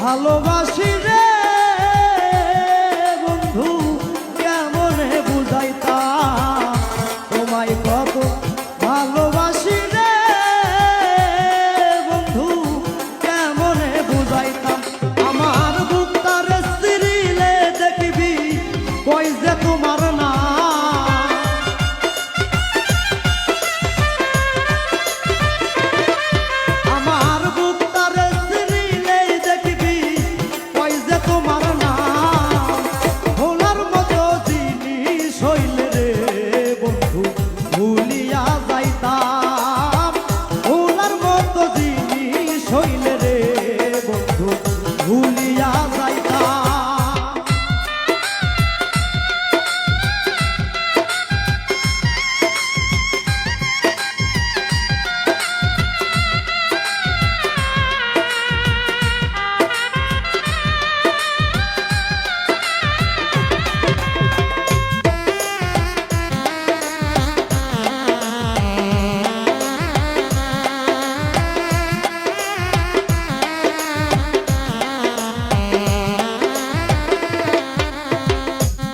ভালোবাসি রে বন্ধু কেমনে বুঝাইতাম তোমায় কত ভালোবাসি রে বন্ধু কেমনে বুঝাইতাম আমার বুকটারে সিরিলে দেখবি কই যে তোমার না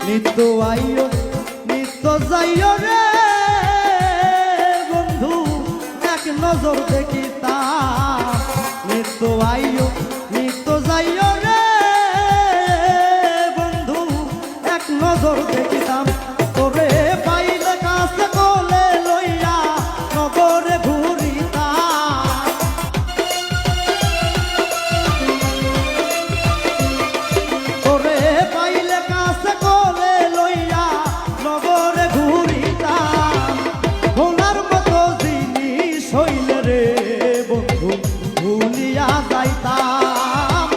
নিত্য আইও নিত্য যাইও রে বন্ধু এক নজর দেখিতাম নিত্য আইও নিত্য যাইও রে বন্ধু এক নজর দেখিতাম তোরে পাইলে কাছে কোলে লইয়া নগরে ঘুরিতাম তোরে পাইলে কাছে ভুলিয়া যাইতাম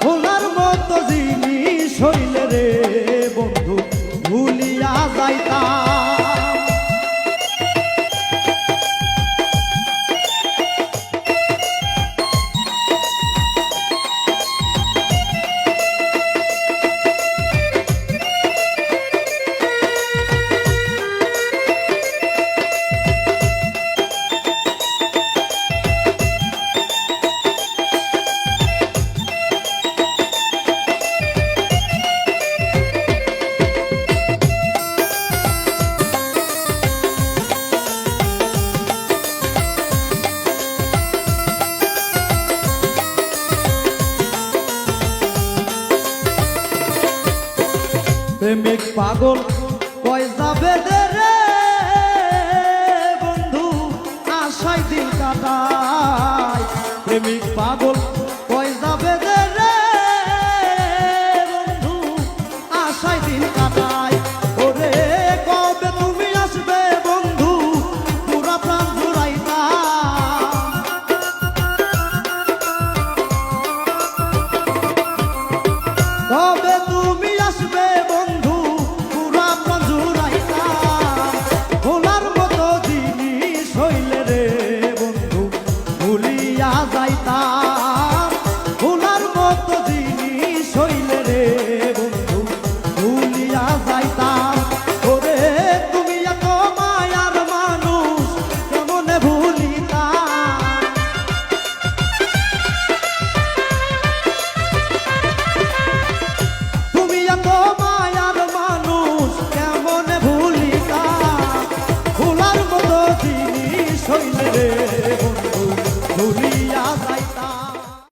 ভোলার মতো জিনিস হইলে রে বন্ধু ভুলিয়া যাইতাম প্রেমিক পাগল কই যাবে রে বন্ধু আশায় দিন কাটায় প্রেমিক পাগল কই যাবে রে বন্ধু আশায় দিন কাটায় ওরে কবে তুমি আসবে বন্ধু পুরা প্রাণ জুড়াইতাম কবে